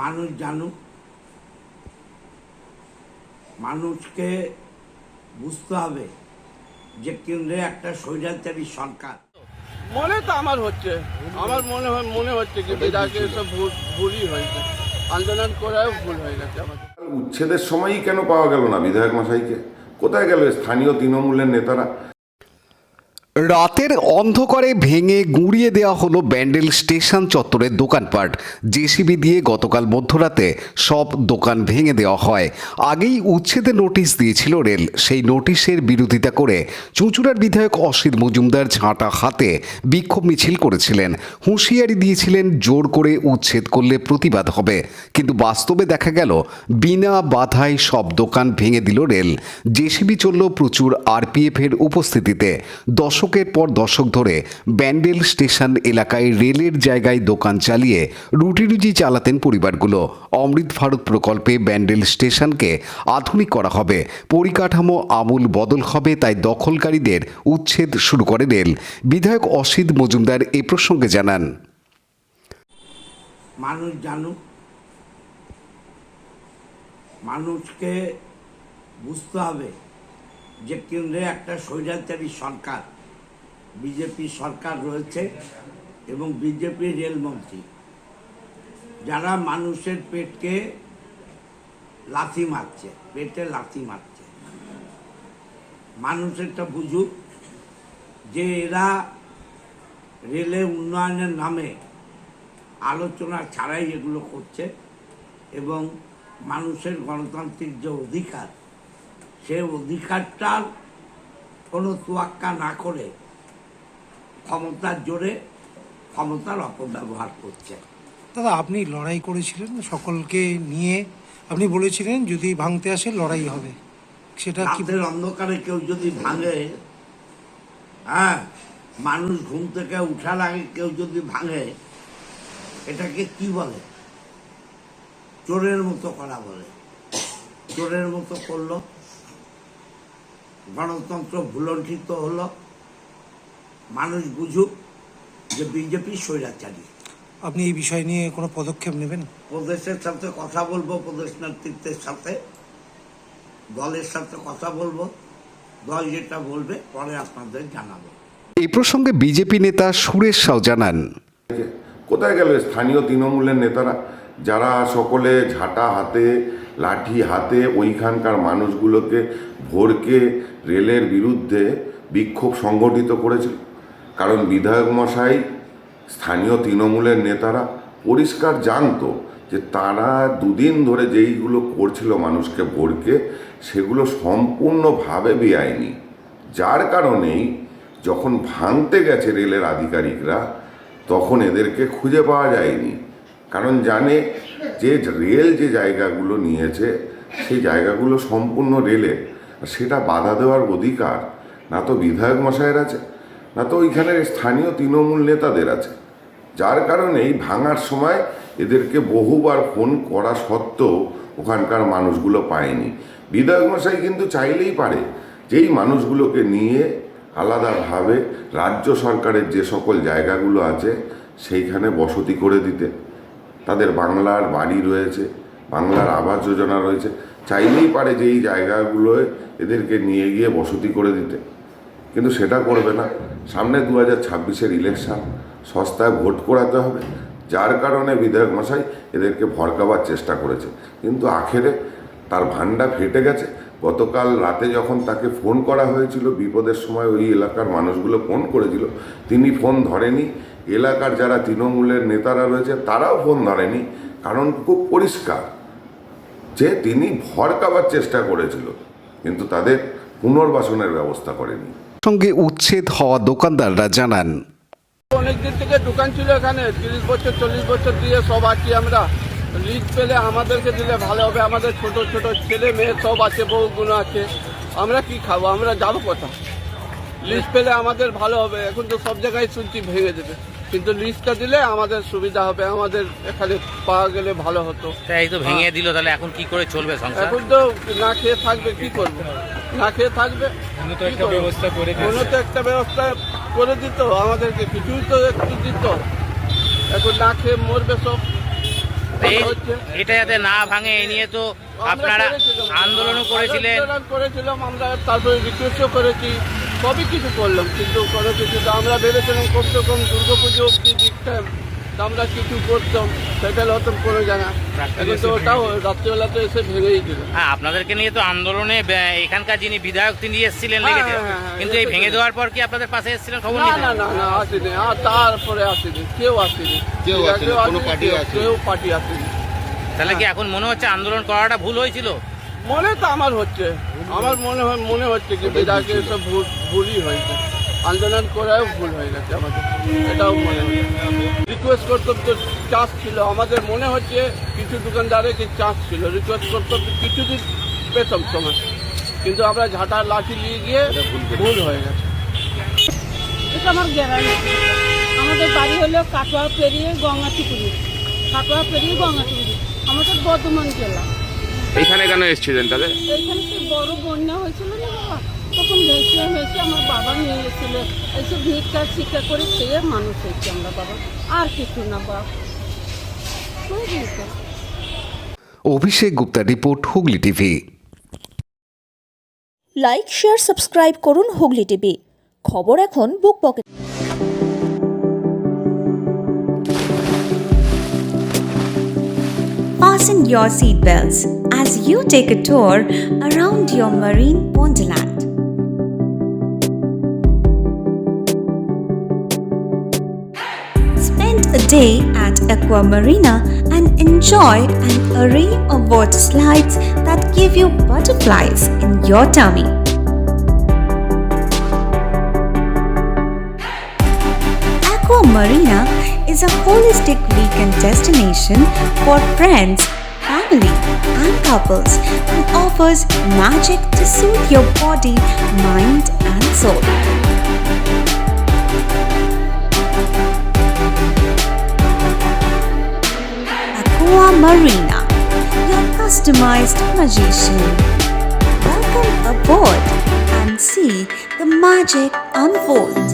মানুষ জানুক, মানুষকে বুঝতে হবে যে কেন্দ্রে একটা স্বৈরাচারী সরকার। মনে তো আমার হচ্ছে, আমার মনে হচ্ছে কি বিধায়কের সব ভুলই হয়েছে, আন্দোলন করাও ভুল হয়ে গেছে আমাদের। উচ্ছেদের সময়ই কেন পাওয়া গেল না বিধায়ক মশাইকে? কোথায় গেল স্থানীয় তৃণমূলের নেতারা? রাতের অন্ধকারে ভেঙে গুঁড়িয়ে দেওয়া হলো ব্যান্ডেল স্টেশন চত্বরের দোকানপাট। জেসিবি দিয়ে গতকাল মধ্যরাতে সব দোকান ভেঙে দেওয়া হয়। আগেই উচ্ছেদের নোটিশ দিয়েছিল রেল। সেই নোটিশের বিরোধিতা করে চুঁচুড়ার বিধায়ক অসিত মজুমদার ঝাঁটা হাতে বিক্ষোভ মিছিল করেছিলেন। হুঁশিয়ারি দিয়েছিলেন জোর করে উচ্ছেদ করলে প্রতিবাদ হবে। কিন্তু বাস্তবে দেখা গেল বিনা বাধায় সব দোকান ভেঙে দিল রেল। জেসিবি চলল প্রচুর আরপিএফের উপস্থিতিতে। দশকের পর দশক ধরে ব্যান্ডেল স্টেশন এলাকায় রেলের জায়গায় দোকান চালিয়ে রুটি চালাতেন পরিবারগুলো। অমৃত ভারত প্রকল্পে ব্যান্ডেল স্টেশনকে আধুনিক করা হবে, পরিকাঠামো আমূল বদল হবে, তাই দখলকারীদের উচ্ছেদ শুরু করে রেল। বিধায়ক অসিত মজুমদার এ প্রসঙ্গে জানান, মানুষ জানুক, মানুষকে বুঝতে হবে যে কেন্দ্রে একটা স্বৈরাচারী সরকার, বিজেপি সরকার রয়েছে এবং বিজেপি রেলমন্ত্রী, যারা মানুষের পেটকে লাথি মারছে, পেটে লাথি মারছে। মানুষেরটা বুঝুক যে এরা রেলে উন্নয়নের নামে আলোচনা ছাড়াই এগুলো করছে এবং মানুষের গণতান্ত্রিক যে অধিকার, সে অধিকারটার কোনো তোয়াক্কা না করে ক্ষমতার জোরে ক্ষমতার অপব্যবহার করছে। দাদা, আপনি লড়াই করেছিলেন সকলকে নিয়ে, আপনি বলেছিলেন যদি ভাঙতে আসে লড়াই হবে, সেটা কি? রাতের অন্ধকারে কেউ যদি ভাঙে, হ্যাঁ, মানুষ ঘুম থেকে উঠার আগে কেউ যদি ভাঙে, এটাকে কি বলে? চোরের মতো করা বলে। চোরের মতো করলো, গণতন্ত্র ভুলণ্ঠিত হলো। মানুষ বুঝুক যে বিজেপি স্বৈরাচারী। আপনি এই বিষয় নিয়ে কোনো পদক্ষেপ নেবেন? প্রদেশের সাথে কথা বলবো, প্রদেশ নেতৃত্বের সাথে, দলের সাথে কথা বলবো, দল যেটা বলবে পরে আপনাদের জানাবো। এই প্রসঙ্গে বিজেপি নেতা সুরেশ সাউ জানান, কোথায় গেল স্থানীয় তৃণমূলের নেতারা, যারা সকলে ঝাঁটা হাতে লাঠি হাতে ওইখানকার মানুষগুলোকে ভোরকে রেলের বিরুদ্ধে বিক্ষোভ সংগঠিত করেছিল? কারণ বিধায়ক মশাই, স্থানীয় তৃণমূলের নেতারা পরিষ্কার জানতো যে তারা দুদিন ধরে যেইগুলো করছিল মানুষকে ভোরকে, সেগুলো সম্পূর্ণভাবে বেআইনি। যার কারণেই যখন ভাঙতে গেছে রেলের আধিকারিকরা, তখন এদেরকে খুঁজে পাওয়া যায়নি। কারণ জানে যে রেল যে জায়গাগুলো নিয়েছে সেই জায়গাগুলো সম্পূর্ণ রেলের, সেটা বাধা দেওয়ার অধিকার না তো বিধায়ক মশাইয়ের আছে, না তো ওইখানের স্থানীয় তৃণমূল নেতাদের আছে। যার কারণে এই ভাঙার সময় এদেরকে বহুবার ফোন করা সত্ত্বেও ওখানকার মানুষগুলো পায়নি। বিধায়ক মশাই কিন্তু চাইলেই পারে যে এই মানুষগুলোকে নিয়ে আলাদাভাবে রাজ্য সরকারের যে সকল জায়গাগুলো আছে সেইখানে বসতি করে দিতে। তাদের বাংলার বাড়ি রয়েছে, বাংলার আবাস যোজনা রয়েছে, চাইলেই পারে যে এই জায়গাগুলোয় এদেরকে নিয়ে গিয়ে বসতি করে দিতে। কিন্তু সেটা করবে না। সামনে 2026-এর ইলেকশন, সস্তায় ভোট করাতে হবে, যার কারণে বিধায়ক মশাই এদেরকে ভড়কাবার চেষ্টা করেছে। কিন্তু আখেরে তার ভান্ডা ফেটে গেছে। গতকাল রাতে যখন তাকে ফোন করা হয়েছিল, বিপদের সময় ওই এলাকার মানুষগুলো ফোন করেছিল, তিনি ফোন ধরেনি। এলাকার যারা তৃণমূলের নেতারা রয়েছে তারাও ফোন ধরেনি। কারণ খুব পরিষ্কার যে তিনি ভড়কাবার চেষ্টা করেছিল, কিন্তু তাদের পুনর্বাসনের ব্যবস্থা করেনি। সঙ্গে উচ্ছেদ হওয়া দোকানদাররা জানান, অনেকদিন থেকে দোকান ছিল এখানে, 30 বছর 40 বছর দিয়ে সব আছি আমরা। লিজ পেলে আমাদেরকে দিলে ভালো হবে। আমাদের ছোট ছোট ছেলে মেয়ে সব আছে, বউগুলো আছে, আমরা কি খাবো? আমরা যাবো কোথাও? লিজ পেলে আমাদের ভালো হবে। এখন তো সব জায়গায় শুনছি ভেঙে দেবে, কিন্তু লিজটা দিলে আমাদের সুবিধা হবে, আমাদের এখানে পাওয়া গেলে ভালো হতো। তাই তো ভেঙে দিল, তাহলে এখন কি করে চলবে সংসার? এখন তো না খেয়ে থাকবে, কি করবে? না খেয়ে থাকবে, কোনো তো একটা ব্যবস্থা করে দিত আমাদেরকে, কিছুই তো একটু দিত। এখন না খেয়ে মরবে সব। এটা যাতে না ভাঙে এই নিয়ে তো আপনারা আন্দোলনও করেছিলেন। আন্দোলন করেছিলাম আমরা, তারপরে রিকোয়েস্টও করেছি, সবই কিছু করলাম, কিন্তু কোনো কিছু তো আমরা ভেবেছিলাম কমসে কম দুর্গাপুজো অব্দি দিকতাম, আমরা কিছু করতাম, সেটা হতো কোনো জায়গা। এখন তো ওটাও রাত্রিবেলাতে এসে ভেঙেই দিল। হ্যাঁ, আপনাদেরকে নিয়ে তো আন্দোলনে এখানকার যিনি বিধায়ক তিনি এসেছিলেন হ্যাঁ, লেগেছে, হ্যাঁ, হ্যাঁ, কিন্তু এই ভেঙে দেওয়ার পর কি আপনাদের পাশে এসেছিলেন খবর না নিতে? না না না আসেনি, আর তারপরে আসেনি, কেউ আসেনি, কেউ পার্টি আসেনি। তাহলে কি এখন মনে হচ্ছে আন্দোলন করাটা ভুল হয়েছিল? মনে তো আমার হচ্ছে, আমার মনে হচ্ছে কি বিধায়কের সব ভুলই হয়েছে, আন্দোলন করাও ভুল হয়ে গেছে আমাদের, এটাও মনে হচ্ছে। রিকোয়েস্ট করতাম তো চান্স ছিল, আমাদের মনে হচ্ছে কিছু দোকানদারের কি চান্স ছিল, রিকোয়েস্ট করতাম কিছুদিন পেতাম সময়, কিন্তু আমরা ঝাঁটা লাঠি নিয়ে গিয়ে ভুল হয়ে গেছে। এটা আমার গ্যারান্টি। আমাদের বাড়ি হলো কাটোয়া পেরিয়ে গঙ্গাটিপুরি, কাটোয়া পেরিয়ে গঙ্গাটিপুরি, আমাদের বর্ধমান জেলা। এইখানে কেন এসেছিলেন তাহলে? এইখানে সেই বড় বন্যা হয়েছিল না বাবা, তখন ভেসে আমার বাবা নিয়ে এসেছিল, এসে ভিক্ষা করে খেয়ে মানুষ হয়েছে আমরা বাবা, আর কিছু না বাবা। Abhishek Gupta report, Hooghly TV. Like, share, subscribe করুন হুগলি টিভি। খবর এখন বুক pocket. Fasten your seatbelts as you take a tour around your marine wonderland. Spend a day at Aqua Marina and enjoy an array of water slides that give you butterflies in your tummy. Aqua Marina is a holistic weekend destination for friends, family, and couples and offers magic to soothe your body, mind, and soul. Aqua Marina, your customized magician. Welcome aboard and see the magic unfold.